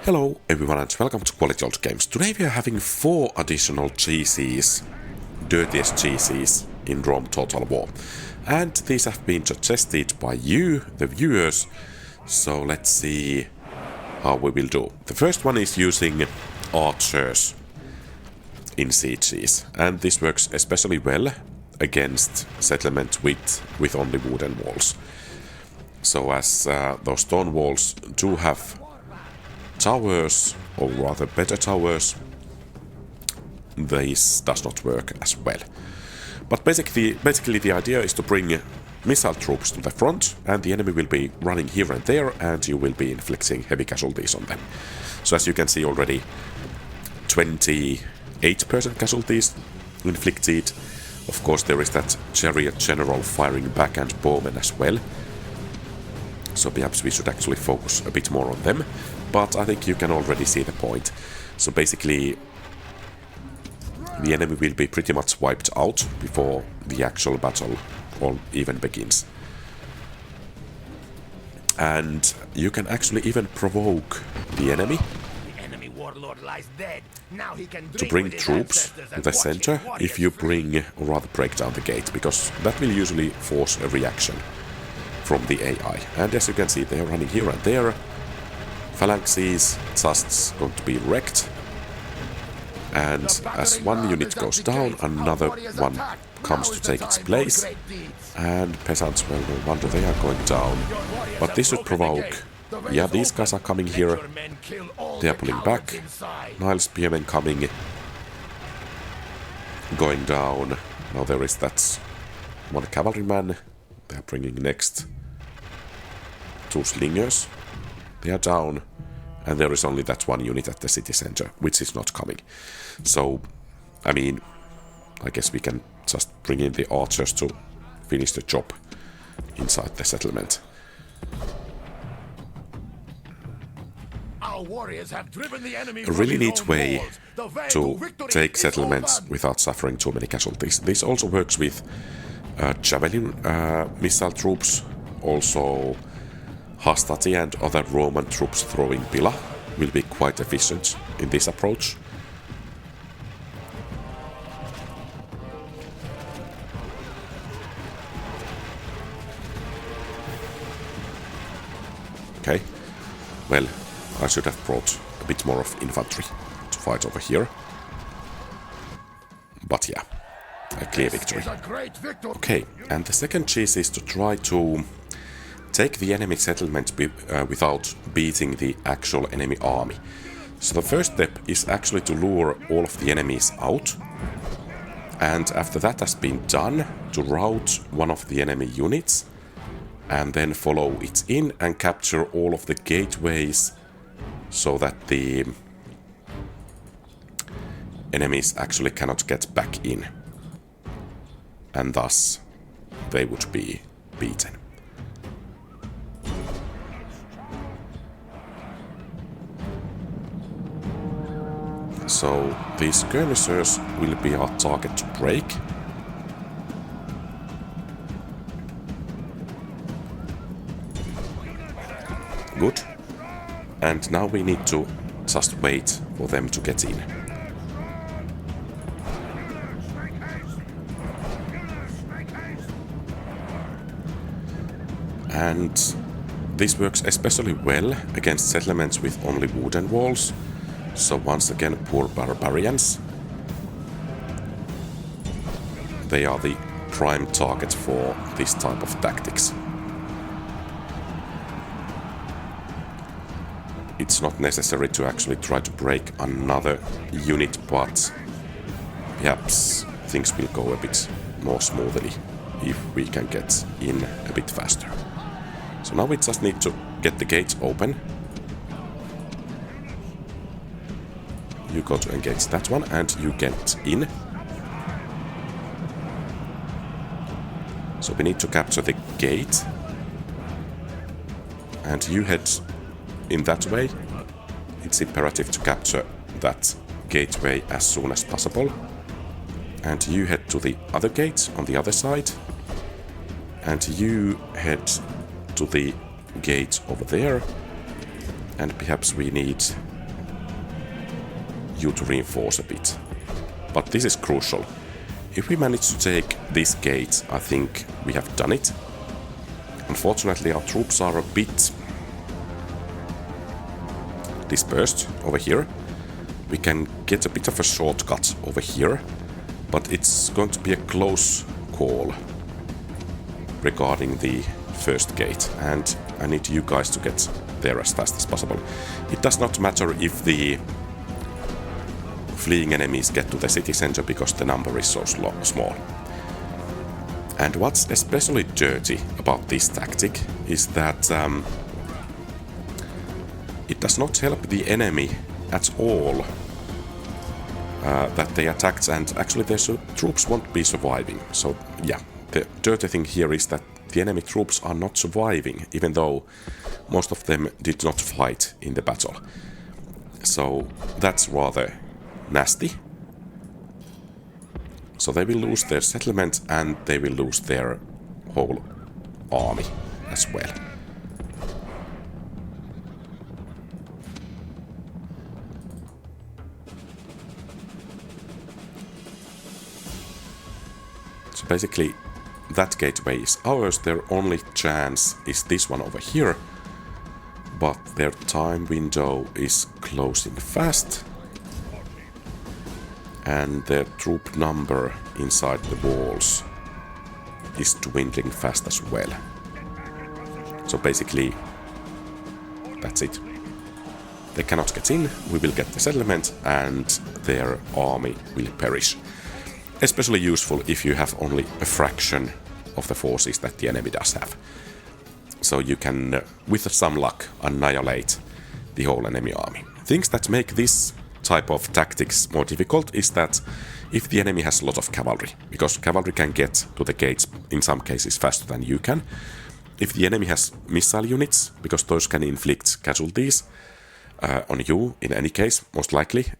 Hello everyone and welcome to QualityOldGames. Today we are having 4 additional GCs, Dirtiest GCs in Rome TotalWar. And these have been suggested by you, the viewers, so let's see how we will do. The first one is using archers in CGs, and this works especially well against settlement with only wooden walls. So as those stone walls do have towers, or rather better towers, this does not work as well. But basically the idea is to bring missile troops to the front, and the enemy will be running here and there, and you will be inflicting heavy casualties on them. So as you can see already, 28% casualties inflicted. Of course there is that chariot general firing backhand bowmen as well. So perhaps we should actually focus a bit more on them. But I think you can already see the point. So basically, the enemy will be pretty much wiped out before the actual battle even begins. And you can actually even provoke the enemy to bring troops to the center if you bring, or rather break down the gate, because that will usually force a reaction from the AI. And as you can see, they are running here and there. Phalanxes just going to be wrecked, and as one unit goes down, another one comes to take its place, and peasants, well, no wonder they are going down. But this should provoke, yeah, these guys are coming here, they are pulling back, Nile spearmen coming, going down. Now there is that one cavalryman, they are bringing next 2 slingers. They are down, and there is only that one unit at the city center, which is not coming. So, I mean, I guess we can just bring in the archers to finish the job inside the settlement. Our warriors have driven the enemy A really neat way to take settlements without suffering too many casualties. This also works with javelin missile troops, also Hastati and other Roman troops throwing pila will be quite efficient in this approach. Okay, well, I should have brought a bit more of infantry to fight over here. But yeah, a clear victory. Okay, and the second cheese is to try to take the enemy settlement without beating the actual enemy army. So the first step is actually to lure all of the enemies out, and after that has been done, to rout one of the enemy units and then follow it in and capture all of the gateways so that the enemies actually cannot get back in, and thus they would be beaten. So these skirmishers will be our target to break. Good. And now we need to just wait for them to get in. And this works especially well against settlements with only wooden walls. So once again, poor barbarians. They are the prime target for this type of tactics. It's not necessary to actually try to break another unit, but perhaps things will go a bit more smoothly if we can get in a bit faster. So now we just need to get the gate open. You go to engage that one, and you get in. So we need to capture the gate. And you head in that way. It's imperative to capture that gateway as soon as possible. And you head to the other gate on the other side. And you head to the gate over there. And perhaps we need you to reinforce a bit. But this is crucial. If we manage to take this gate, I think we have done it. Unfortunately, our troops are a bit dispersed over here. We can get a bit of a shortcut over here, but it's going to be a close call regarding the first gate, and I need you guys to get there as fast as possible. It does not matter if the fleeing enemies get to the city center because the number is so small. And what's especially dirty about this tactic is that it does not help the enemy at all that they attacked, and actually their troops won't be surviving. So yeah, the dirty thing here is that the enemy troops are not surviving, even though most of them did not fight in the battle. So that's rather nasty. So they will lose their settlement and they will lose their whole army as well. So basically that gateway is ours. Their only chance is this one over here, but their time window is closing fast, and their troop number inside the walls is dwindling fast as well. So basically that's it. They cannot get in, we will get the settlement, and their army will perish. Especially useful if you have only a fraction of the forces that the enemy does have. So you can, with some luck, annihilate the whole enemy army. Things that make this type of tactics more difficult is that if the enemy has a lot of cavalry, because cavalry can get to the gates in some cases faster than you can. If the enemy has missile units, because those can inflict casualties on you in any case, most likely.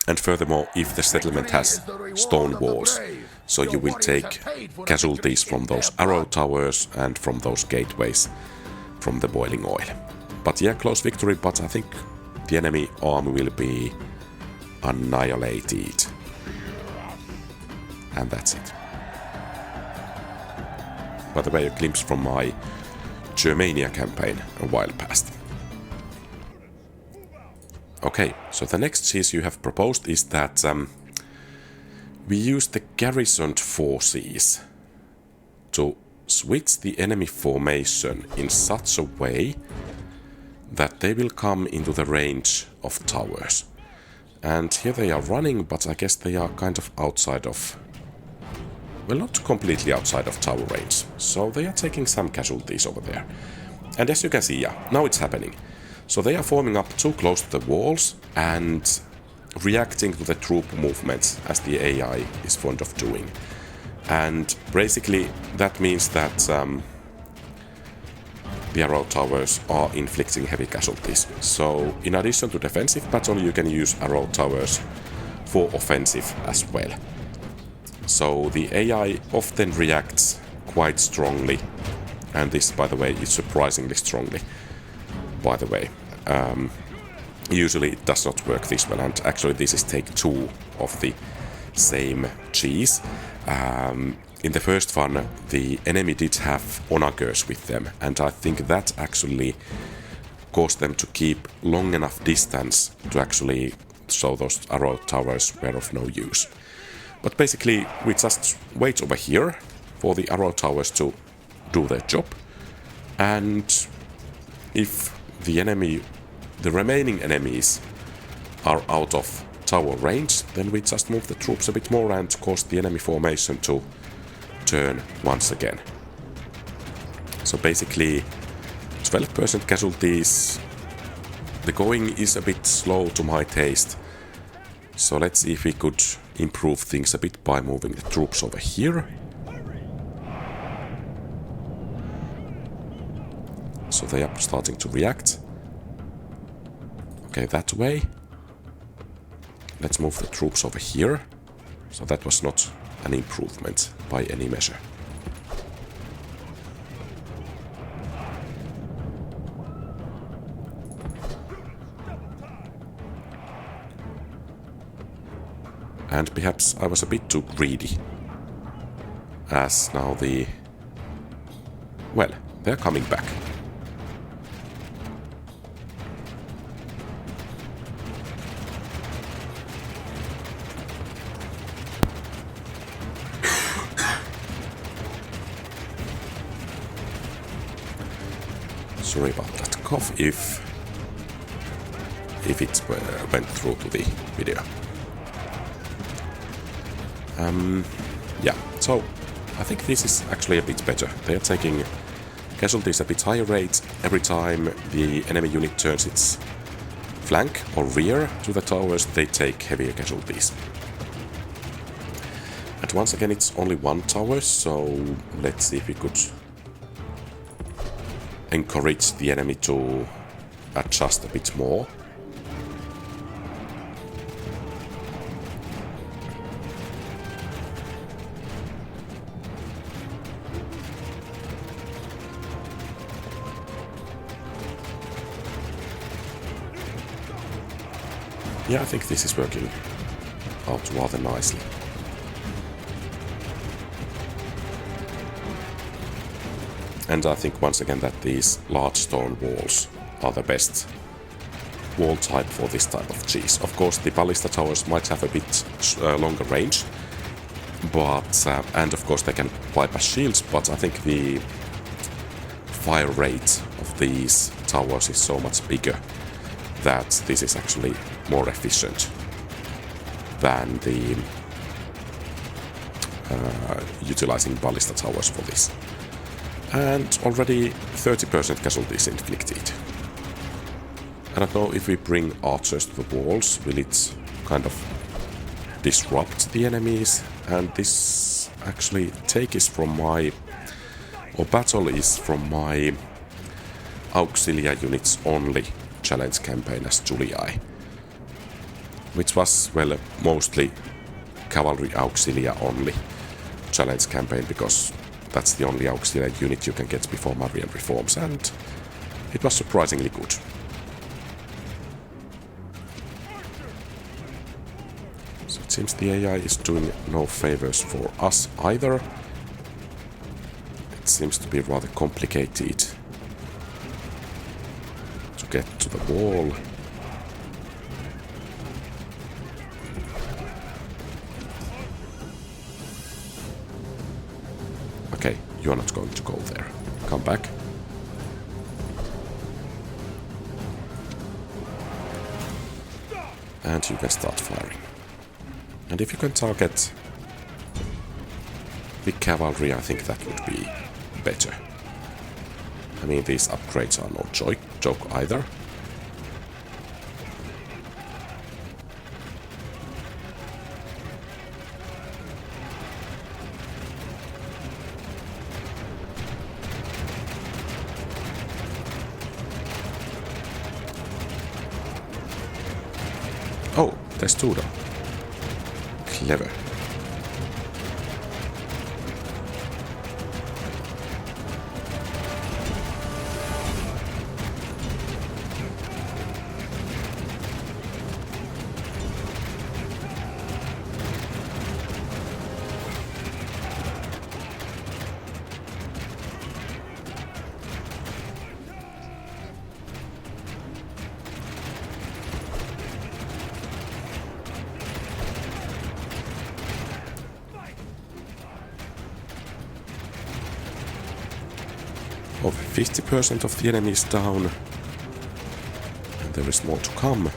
And furthermore, if the settlement has stone walls, so you will take casualties from those arrow towers and from those gateways from the boiling oil. But yeah, close victory, but I think the enemy army will be annihilated. And that's it. By the way, a glimpse from my Germania campaign a while past. Okay, so the next cheese you have proposed is that we use the garrisoned forces to switch the enemy formation in such a way that they will come into the range of towers. And here they are running, but I guess they are kind of outside of... well, not completely outside of tower range. So they are taking some casualties over there. And as you can see, yeah, now it's happening. So they are forming up too close to the walls and reacting to the troop movements as the AI is fond of doing. And basically that means that the arrow towers are inflicting heavy casualties. So in addition to defensive battle, you can use arrow towers for offensive as well. So the AI often reacts quite strongly, and this, by the way, is surprisingly strongly. By the way, usually it does not work this well, and actually this is take 2 of the same cheese. In the first one, the enemy did have onagers with them, and I think that actually caused them to keep long enough distance to actually show those arrow towers were of no use. But basically, we just wait over here for the arrow towers to do their job, and if the remaining enemies are out of tower range, then we just move the troops a bit more and cause the enemy formation to turn once again. So basically 12% casualties. The going is a bit slow to my taste. So let's see if we could improve things a bit by moving the troops over here. So they are starting to react. Okay, that way. Let's move the troops over here. So that was not an improvement by any measure. And perhaps I was a bit too greedy. As now the... Well, they're coming back. Sorry about that cough if it went through to the video. Yeah, so I think this is actually a bit better. They are taking casualties a bit higher rate every time the enemy unit turns its flank or rear to the towers. They take heavier casualties. And once again, it's only one tower, so let's see if we could encourage the enemy to adjust a bit more. Yeah, I think this is working out rather nicely. And I think once again that these large stone walls are the best wall type for this type of cheese. Of course, the ballista towers might have a bit longer range, but and of course they can bypass shields, but I think the fire rate of these towers is so much bigger that this is actually more efficient than the utilizing ballista towers for this. And already 30% casualties inflicted. I don't know if we bring archers to the walls, will it kind of disrupt the enemies? And this actually take is from my, or battle is from my Auxilia units only challenge campaign as Julii, which was, well, mostly cavalry Auxilia only challenge campaign, because that's the only Auxilia unit you can get before Marian reforms, and it was surprisingly good. So it seems the AI is doing no favors for us either. It seems to be rather complicated to get to the wall. Okay, you're not going to go there. Come back. And you can start firing. And if you can target the cavalry, I think that would be better. I mean, these upgrades are no joke either. Oh, there's Tudor. Clever. Over 50% of the enemy is down, and there is more to come.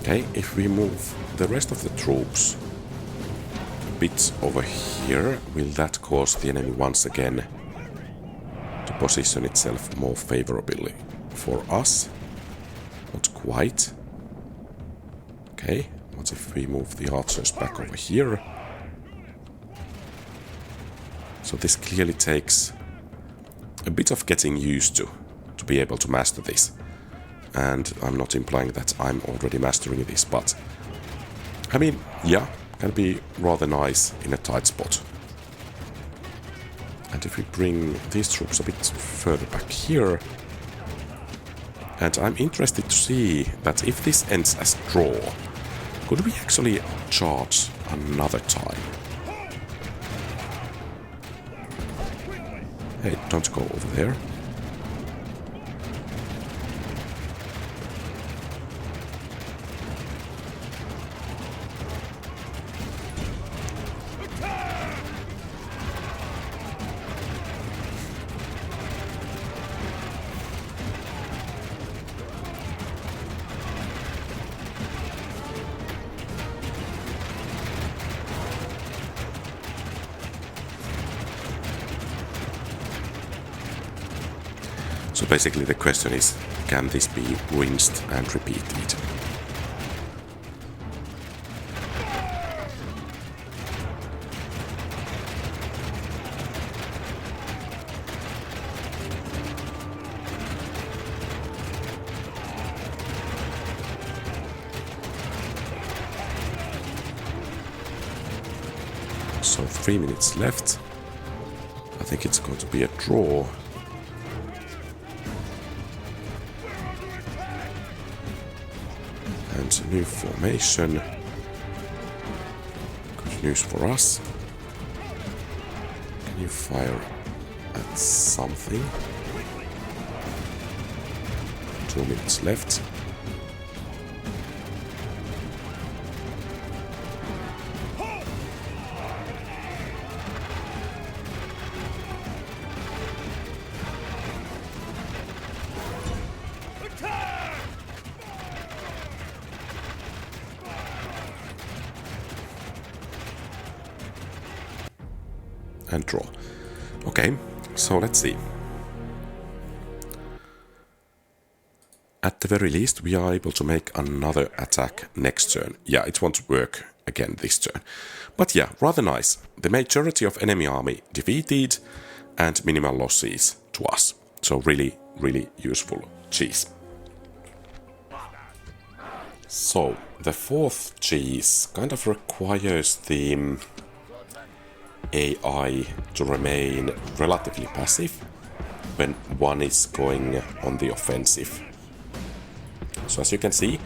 Okay, if we move the rest of the troops a bit over here, will that cause the enemy once again to position itself more favorably for us? Not quite. Okay, What if we move the archers back over here? So this clearly takes a bit of getting used to be able to master this. And I'm not implying that I'm already mastering this, but I mean, yeah, can be rather nice in a tight spot. And if we bring these troops a bit further back here, and I'm interested to see that if this ends as draw, could we actually charge another time? Hey, don't go over there. So basically the question is, can this be rinsed and repeated? So 3 minutes left. I think it's going to be a draw. And new formation. Good news for us. Can you fire at something? 2 minutes left. And draw. Okay, so let's see. At the very least, we are able to make another attack next turn. Yeah, it won't work again this turn. But yeah, rather nice. The majority of enemy army defeated and minimal losses to us. So really, really useful cheese. So, the fourth cheese kind of requires the AI to remain relatively passive when one is going on the offensive. So as you can see,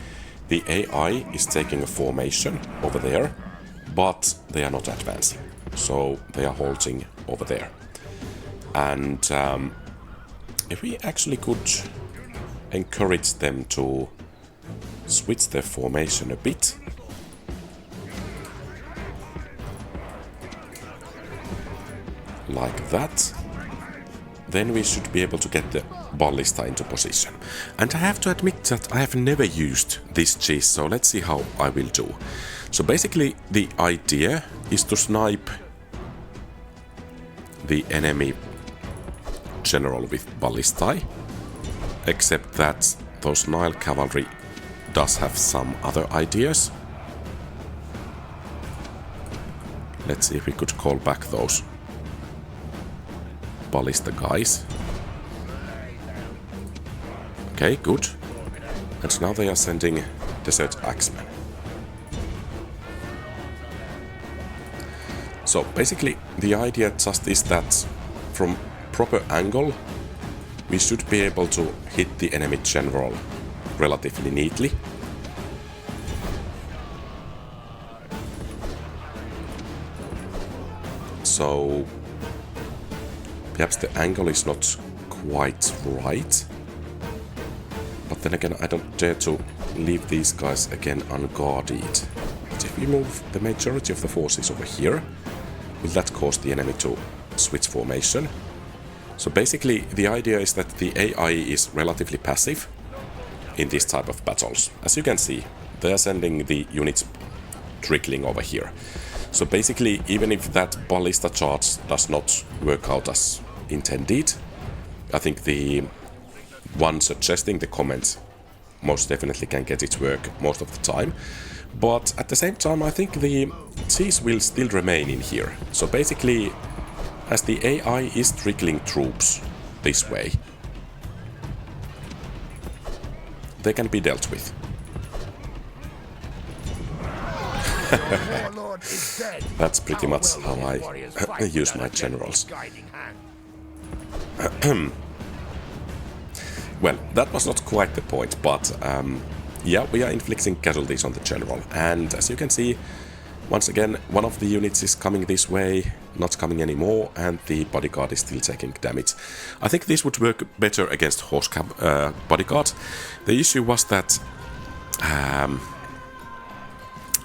the AI is taking a formation over there, but they are not advancing. So they are halting over there. And if we actually could encourage them to switch their formation a bit, like that, then we should be able to get the ballista into position. And I have to admit that I have never used this cheese, so let's see how I will do. So basically the idea is to snipe the enemy general with ballistae, except that those Nile cavalry does have some other ideas. Let's see if we could call back those ballista guys. Okay, good. And now they are sending Desert Axemen. So basically the idea just is that from proper angle we should be able to hit the enemy general relatively neatly. So perhaps the angle is not quite right. But then again, I don't dare to leave these guys again unguarded. But if we move the majority of the forces over here, will that cause the enemy to switch formation? So basically, the idea is that the AI is relatively passive in this type of battles. As you can see, they are sending the units trickling over here. So basically, even if that ballista charge does not work out as intended, I think the one suggesting the comment most definitely can get it work most of the time. But at the same time, I think the cheese will still remain in here. So basically, as the AI is trickling troops this way, they can be dealt with. Warlord is dead. That's pretty How much well how will I his warriors fight use without my a general's generals. guiding hand? Well, that was not quite the point, but yeah, we are inflicting casualties on the general. And as you can see, once again, one of the units is coming this way, not coming anymore, and the bodyguard is still taking damage. I think this would work better against horse bodyguard. The issue was that I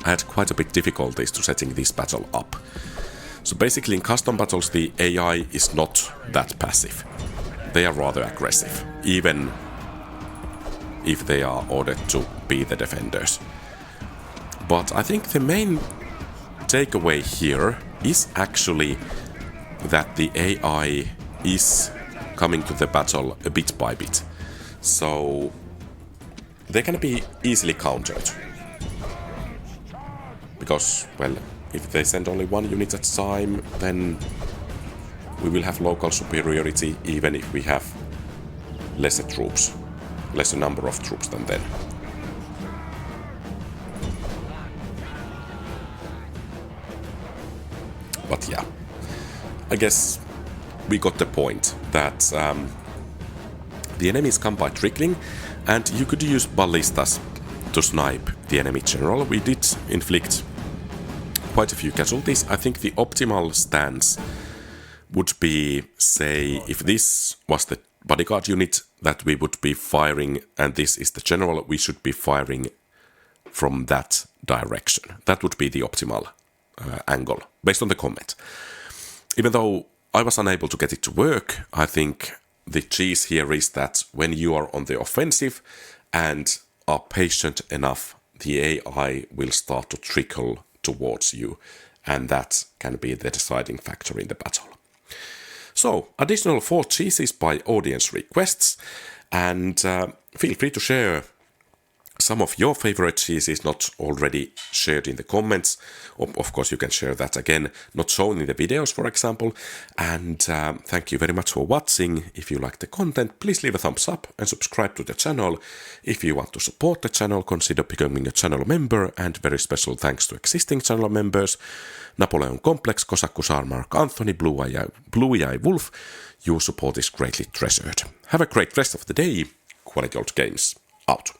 had quite a bit difficulties to setting this battle up. So basically in custom battles the AI is not that passive. They are rather aggressive, even if they are ordered to be the defenders. But I think the main takeaway here is actually that the AI is coming to the battle a bit by bit. So they can be easily countered. Because, well, if they send only one unit at a time, then we will have local superiority even if we have lesser troops, lesser number of troops than them. But yeah, I guess we got the point that the enemies come by trickling, and you could use ballistas to snipe the enemy general. We did inflict quite a few casualties. I think the optimal stance would be, say, if this was the bodyguard unit that we would be firing, and this is the general, we should be firing from that direction. That would be the optimal angle, based on the comment. Even though I was unable to get it to work, I think the cheese here is that when you are on the offensive and are patient enough, the AI will start to trickle towards you, and that can be the deciding factor in the battle. So, additional 4 cheeses by audience requests, and feel free to share some of your favorite cheeses not already shared in the comments. Of course, you can share that again, not shown in the videos, for example. And thank you very much for watching. If you like the content, please leave a thumbs up and subscribe to the channel. If you want to support the channel, consider becoming a channel member. And very special thanks to existing channel members: Napoleon Complex, Kosakku Sarmark, Anthony, Blue Eye Wolf. Your support is greatly treasured. Have a great rest of the day. QualityOldGames out.